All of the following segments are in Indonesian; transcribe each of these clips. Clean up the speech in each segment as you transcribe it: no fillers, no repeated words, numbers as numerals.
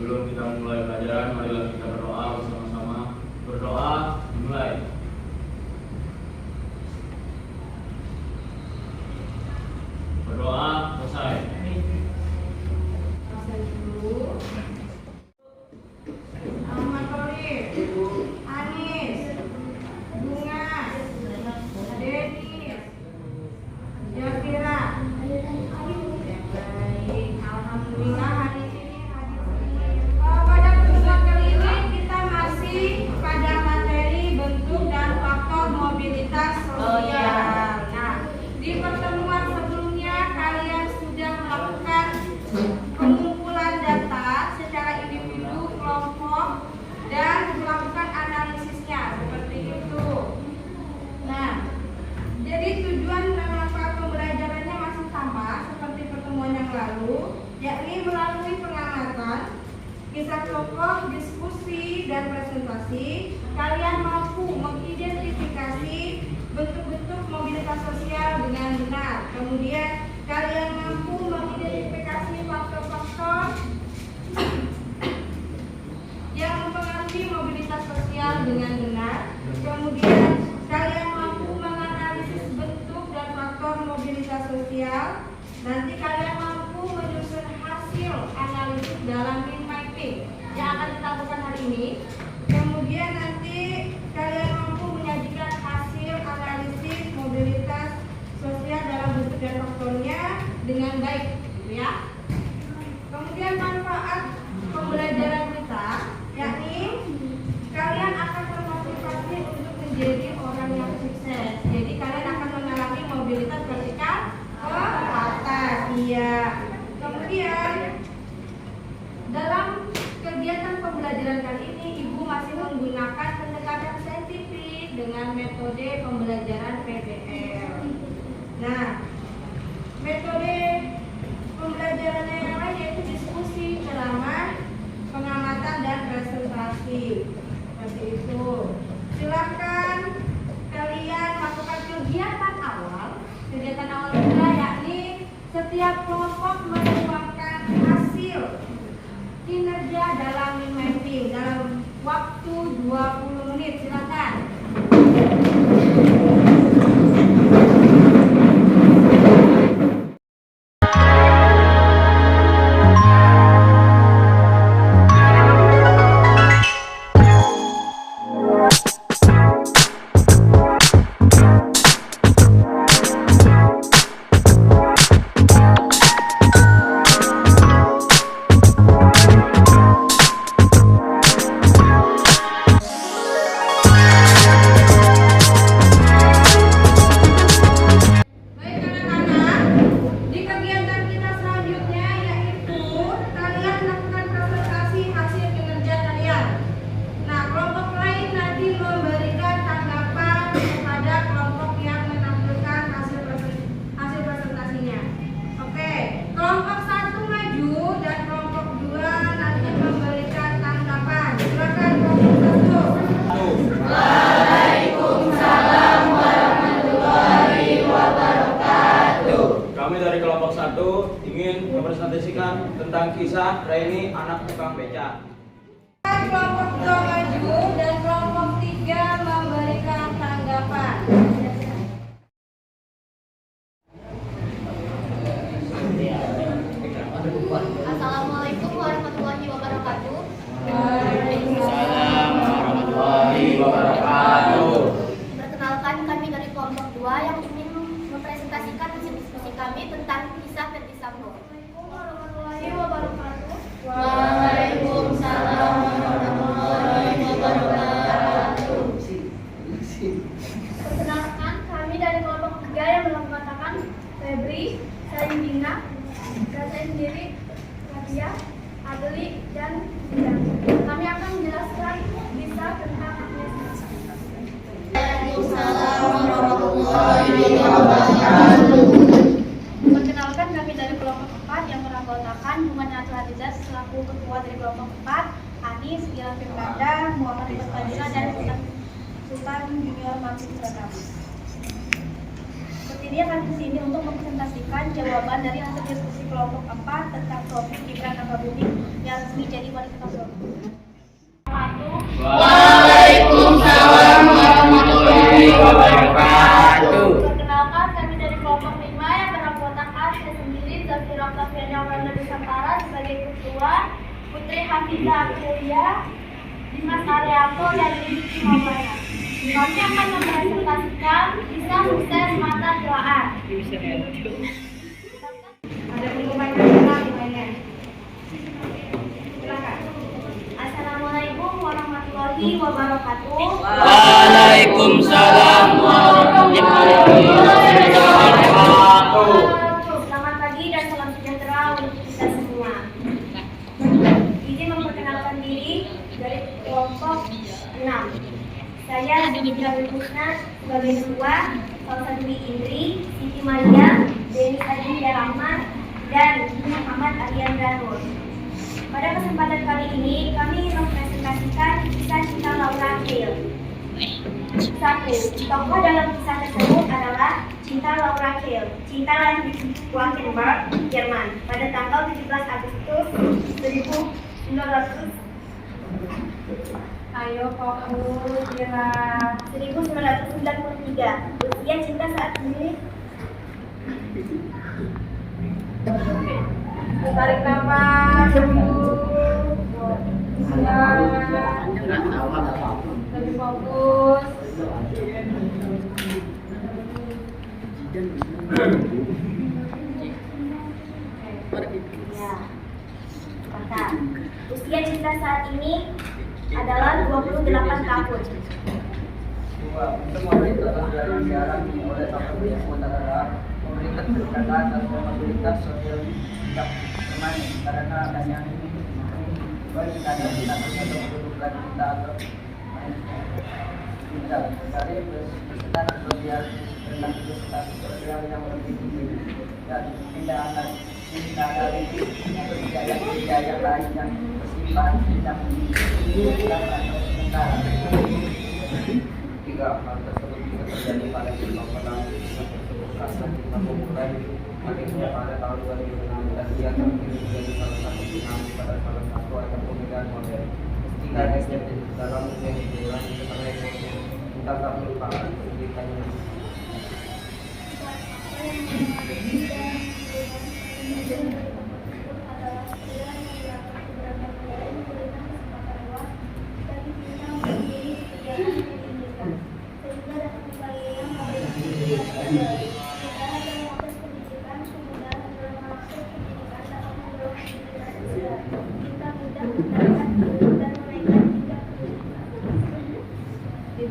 Sebelum kita mulai pelajaran, marilah kita berdoa bersama-sama. Berdoa, dimulai. Berdoa, selesai. Selesai dulu. Amatori, Anis, Bunga, Denis, Jafira. Baik, alhamdulillah hari ini pada pertemuan kali ini kita masih pada materi bentuk dan faktor mobilitas sosial. Nah, di pertemuan sebelumnya kalian sudah melakukan pengumpulan data secara individu, kelompok, dan melakukan analisisnya seperti itu. Nah, jadi tujuan dan manfaat pembelajarannya masih sama seperti pertemuan yang lalu, yakni melalui pengamatan, kisah tokoh, diskusi, dan presentasi, kalian mampu mengidentifikasi bentuk-bentuk mobilitas sosial dengan benar. Kemudian kalian mampu mengidentifikasi faktor-faktor yang mempengaruhi mobilitas sosial dengan benar. Kemudian kalian mampu menganalisis bentuk dan faktor mobilitas sosial. Nanti kalian mampu menyusun hasil analisis dalam mind mapping yang akan kita lakukan hari ini. Kemudian nanti kalian mampu menyajikan hasil analisis mobilitas sosial dalam bentuk dan faktornya dengan baik, gitu ya. Kemudian manfaat pembelajaran kita, yakni kalian akan termotivasi untuk menjadi orang yang sukses. Jadi kalian akan mengalami mobilitas vertikal ke atas, iya. Kemudian dalam kegiatan pembelajaran kali ini, Ibu masih menggunakan pendekatan saintifik dengan metode pembelajaran PBL. Nah, metode pembelajarannya yang lain yaitu diskusi, ceramah, pengamatan, dan presentasi. Seperti itu. Silakan kalian lakukan kegiatan awal juga, yakni setiap kelompok menyumbangkan hasil kinerja dalam mind mapping dalam waktu 20 menit. Silakan. Ingin mempresentasikan tentang kisah Raini, anak tukang beca. Kelompok 2 maju dan kelompok 3 memberikan tanggapan. Assalamualaikum warahmatullahi wabarakatuh. Waalaikumsalam warahmatullahi wabarakatuh. Perkenalkan, kami dari kelompok 2 yang ingin mempresentasikan hasil diskusi kami tentang kisah Ferdi Sambo. Assalamualaikum warahmatullahi wabarakatuh. Waalaikumsalam warahmatullahi wabarakatuh. Perkenalkan, kami dari kelompok 3 yang mengatakan Febri, Sarindina, dan saya sendiri, Nadia, Adli, dan Dina. Kami akan menjelaskan bisa tentang administrasi. Waalaikumsalam warahmatullahi wabarakatuh. Perkenalkan, kami dari kelompok 4 yang beranggotakan Muhammad Atlantizat selaku ketua dari kelompok 4, Anis, Gilang Firkada, Muhammad Fadila, dan Sultan Junior Martin Pratama. Seperti ini akan kesini untuk mempresentasikan jawaban dari hasil diskusi kelompok 4 tentang topik Gibran Raka Buming yang kami jadi wali kota. Waalaikumsalam warahmatullahi wabarakatuh. Perkenalkan, kami dari kelompok 5 yang beranggotakan saya sendiri, Zafira Octaviana Warna Nusantara sebagai ketua, Putri Hafizah Aprilia, Dimas Arianto, dan Rizky Maulana. Kami akan mempresentasikan kisah sukses mata Quran. Ada pengumuman nasional dimana? Silakan. Assalamualaikum warahmatullahi wabarakatuh. Waalaikumsalam warahmatullahi wabarakatuh. Selamat pagi dan salam sejahtera untuk kita semua. Izin memperkenalkan diri dari kelompok 6. Saya Zidra Wilhusna sebagai ketua, Salsadwi Indri, Siti Maria, Denis Adinda Rahman, dan Muhammad Aryan Danur. Pada kesempatan kali ini, kami mempresentasikan kisah cinta Laura Kehl. 1. Tokoh dalam kisah tersebut adalah Cinta Laura Kehl. Cinta lahir di Wackenburg, Jerman, pada tanggal 17 Agustus 1900. Ayo fokus, Kira. 1993. Usia Cinta saat ini. Tarik nafas dulu. Ya. Lebih fokus. Ya. Mantap. Usia Cinta saat ini adalah 28 tahun. Semua perintah yang diarahkan oleh Bapak Ibu adalah memberikan pendekatan dan mobilitas sosial yang permanen karena adanya ini baik ada kita atau kedudukan kita atau tidak dari persetan sosial tentang persetan sosial yang lebih tinggi dan tidak akan dari biaya lain yang bersifat tidak atau sementara. Jika hal tersebut bisa terjadi pada penang tersebut rasa kita memulai akhirnya pada tahun 2006 dan dia terpilih menjadi salah satu finalis pada salah satu ajang pemilihan model. Jika ada dalam menjadi bulan sebagai kita tak melupakan pendidikannya.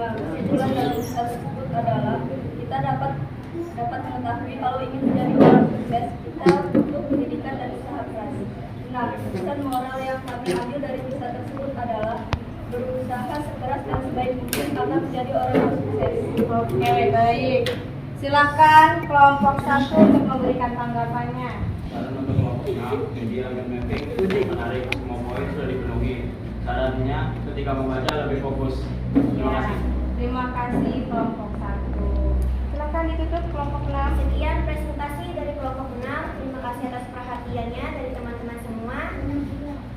Kesimpulan dalam kisah tersebut adalah kita dapat mengetahui kalau ingin menjadi orang sukses kita butuh pendidikan dan usaha keras. Nah, pesan moral yang kami ambil dari kisah tersebut adalah berusaha sekeras dan sebaik mungkin agar menjadi orang yang sukses. Oke, baik. Silakan kelompok 1 untuk memberikan tanggapannya. Saran untuk kelompok 6, media dan mapping menarik, semua poin sudah dipenuhi. Sarannya ketika membaca lebih fokus. Terima kasih. Terima kasih kelompok 1. Silakan ditutup kelompok 6. Sekian presentasi dari kelompok 6. Terima kasih atas perhatiannya dari teman-teman semua.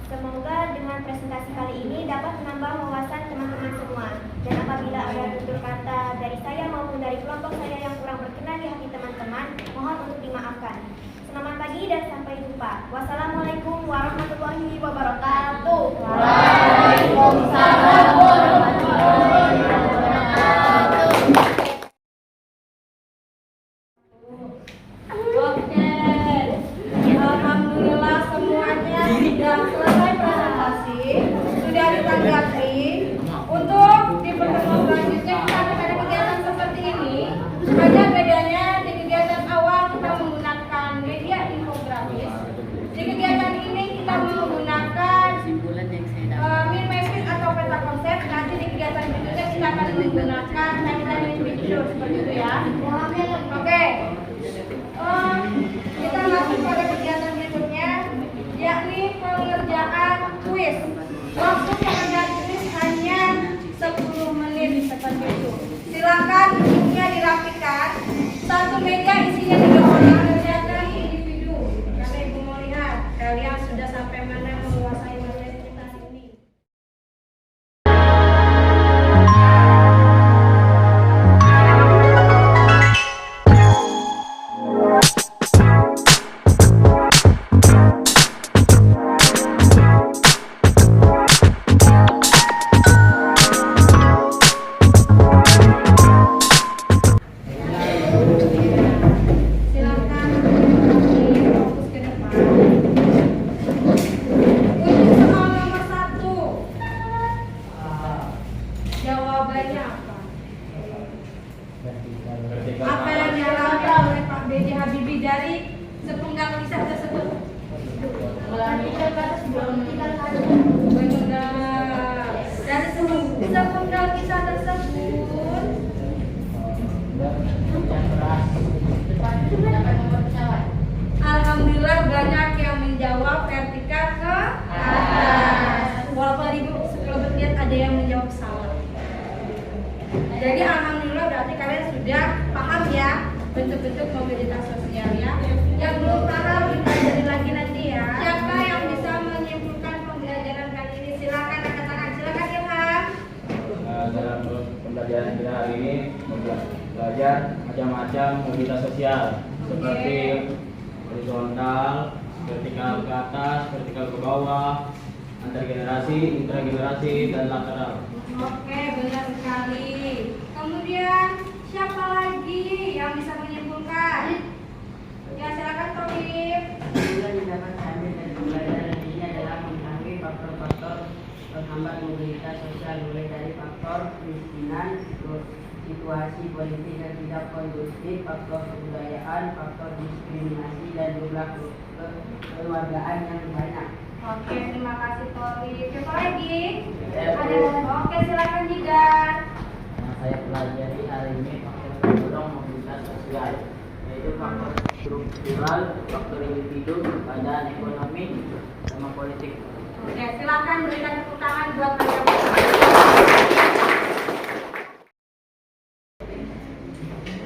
Semoga dengan presentasi kali ini dapat menambah wawasan teman-teman semua. Dan apabila ada tutur kata dari saya maupun dari kelompok saya yang kurang berkenan di hati teman-teman, mohon untuk dimaafkan. Selamat pagi dan sampai jumpa. Wassalamualaikum warahmatullahi wabarakatuh. Waalaikumsalam warahmatullahi wabarakatuh. Oke, alhamdulillah semuanya sudah selesai presentasi, sudah ditanggapi. Untuk di pertemuan selanjutnya kita akan ada kegiatan seperti ini. Hanya bedanya di kegiatan awal kita menggunakan media infografis. Di kegiatan ini kita menggunakan mind mapping atau peta konsep. Nanti di kegiatan berikutnya kita akan menggunakan timeline picture seperti itu ya. Oke. Kita masuk pada kegiatan berikutnya, yakni pengerjaan kuis. Waktu pengerjaan kuis hanya 10 menit seperti itu. Silakan bukunya dirapikan. Satu meja isinya 3 orang, kerjakan individu. Karena ibu mau lihat kalian sudah sampai mana menguasai materi. sebelum tinggal kali. Benar. Dan sepenggal kisah tersebut alhamdulillah banyak yang menjawab vertikal ke atas. Walaupun ibu sekelebat lihat ada yang menjawab salah. Jadi alhamdulillah berarti kalian sudah paham ya bentuk-bentuk mobilitas sosialnya. Yang belum paham dipelajari lagi nanti ya. Siapa yang bisa menyimpulkan pembelajaran kali ini? Silakan angkat tangan. Silakan Ilham. Dalam pembelajaran kita hari ini belajar macam-macam mobilitas sosial seperti horizontal, vertikal ke atas, vertikal ke bawah, antar generasi, intragenerasi, dan lateral. Oke, benar sekali. Kemudian siapa lagi yang bisa menyimpulkan? Ya silakan Tobib. Yang dapat diambil dari pembelajaran ini adalah mengetahui faktor-faktor penghambat mobilitas sosial mulai dari faktor kemiskinan, situasi politik yang tidak kondusif, faktor kebudayaan, faktor diskriminasi, dan jumlah kekeluargaan yang banyak. Oke, terima kasih Tobib. Siapa lagi? Ada. Oke, silakan Jidan. Yang saya pelajari hari ini faktor pendorong mobilitas sosial, yaitu faktor struktural, faktor individu, keadaan ekonomi, sama politik. Oke, silakan berikan tepuk tangan buat mereka.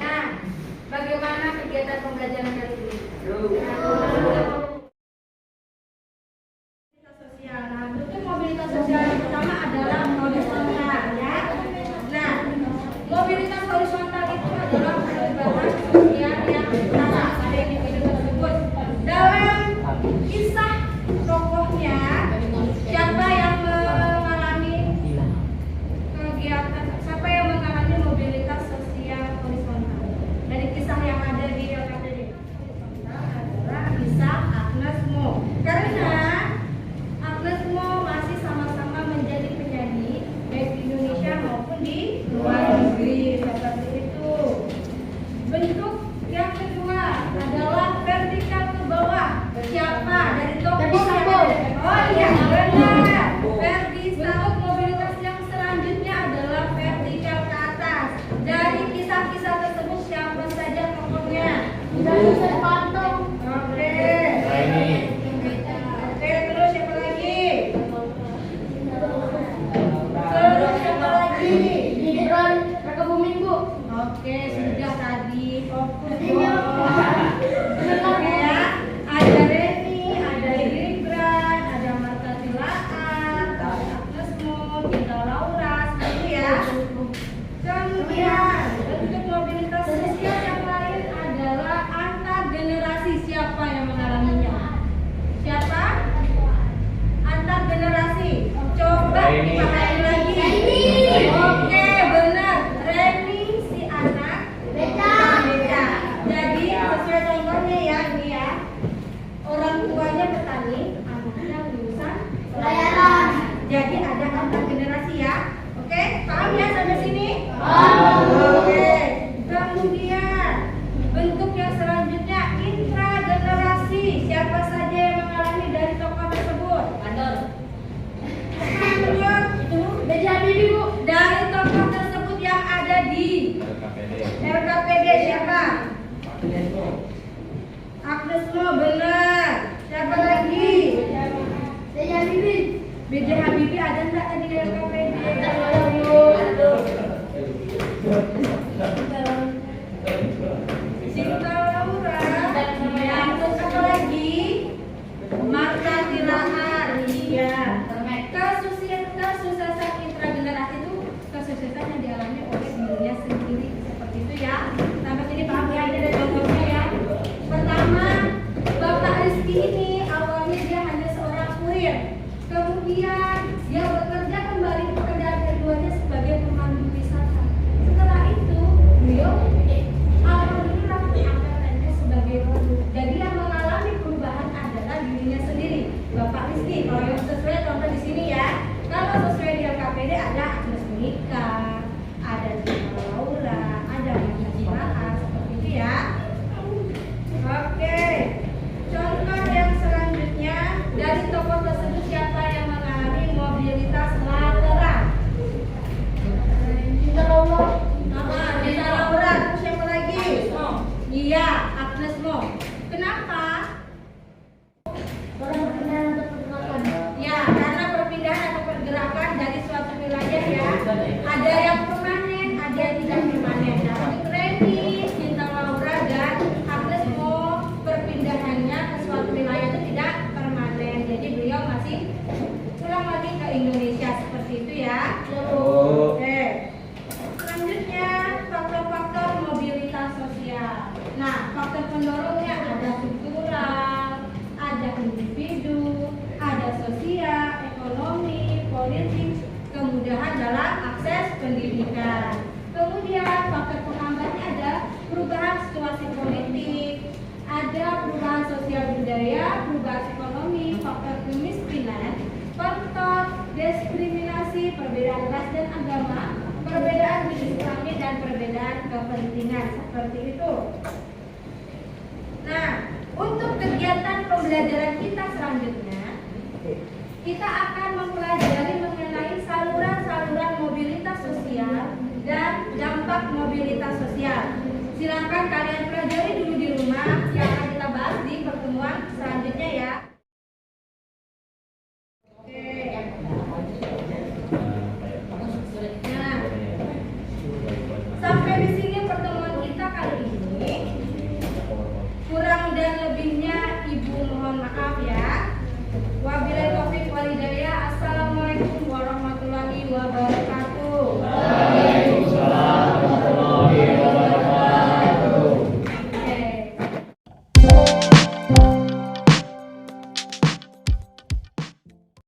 Nah, bagaimana kegiatan pembelajaran kali ini? Sosial. Nah, bentuk mobilitas sosial yang pertama adalah horizontal ya. Nah, mobilitas horizontal itu adalah perubahan sosial yang sama pada individu tersebut. Dalam kisah tokohnya, siapa yang mengalami kegiatan, siapa yang mengalami mobilitas sosial horizontal? Dari kisah yang ada di LKPD adalah kisah Agnes Mo. Karena Agnes Mo masih sama-sama menjadi penyanyi baik di Indonesia maupun di luar negeri seperti itu. Bentuk yang kedua adalah vertikal ke bawah. Siapa dari tokoh yang ada? Oh iya benar. Verdi Sambo. Mobilitas yang selanjutnya adalah vertikal ke atas. Dari kisah-kisah tersebut siapa saja tokohnya? Oke. Oke, terus siapa lagi? Terus siapa lagi? Oke, sudah tadi fokus. Oke ya. Ada Reni, ada Gibran, ada Marta Tilaat, ada Agnes Mo, Cinta Laura, seperti ya. Kemudian bentuk mobilitas sosial yang lain adalah antar generasi. Siapa yang mengalaminya? Siapa? Antar generasi. Coba dipahami lagi. Oke, benar. Reni si anak beda. Jadi sesuai contohnya ya, ini ya. Orang tuanya petani, anaknya lulusan pelayaran. Jadi ada antar generasi ya. Oke, paham ya sampai sini? Oke. Kemudian bentuk yang selanjutnya intragenerasi. Siapa saja yang mengalami dari tokoh tersebut? Dari tokoh tersebut yang ada di LKPD siapa? Agnes Mo, benar. Siapa lagi? B.J. Habibie ada enggak tadi di LKPD? Cinta Laura. Yang terus apa lagi? Marta Tilaar. Iya. Kesuksesan intragenerasi itu kesuksesan yang dialami oleh dirinya sendiri seperti itu ya. Sampai sini paham ya, ini ada contohnya ya. Pertama, Bapak Rizky ini awalnya dia hanya seorang kurir. Kemudian dia bekerja kembali ke pekerjaan keduanya sebagai pemandu wisata. Setelah itu beliau alhamdulillah diangkat sebagai guru. Jadi yang mengalami perubahan adalah dirinya sendiri. Bapak Rizky, kalau yang sesuai contoh di sini ya. Kalau sesuai di LKPD ada Agnes Monica, ada Cinta Laura, ada Marta Tilaar, seperti itu ya. Oke. Contoh yang selanjutnya dari tokoh tersebut Ada yang permanen, ada yang tidak permanen. Nah, untuk Reni, Cinta Laura, dan Agnes mau perpindahannya ke suatu wilayah itu tidak permanen. Jadi beliau masih pulang lagi ke Indonesia seperti itu ya. Oke. Selanjutnya faktor-faktor mobilitas sosial. Nah, faktor pendorongnya ada struktural, ada individu, ada sosial, ekonomi, politik, kemudahan dalam akses pendidikan. Kemudian faktor penghambatnya ada perubahan situasi politik, ada perubahan sosial budaya, perubahan ekonomi, faktor kemiskinan, faktor diskriminasi, perbedaan ras dan agama, perbedaan jenis kelamin dan perbedaan kepentingan seperti itu. Nah, untuk kegiatan pembelajaran kita selanjutnya, kita akan mempelajari mengenai saluran-saluran mobilitas sosial dan dampak mobilitas sosial. Silakan kalian pelajari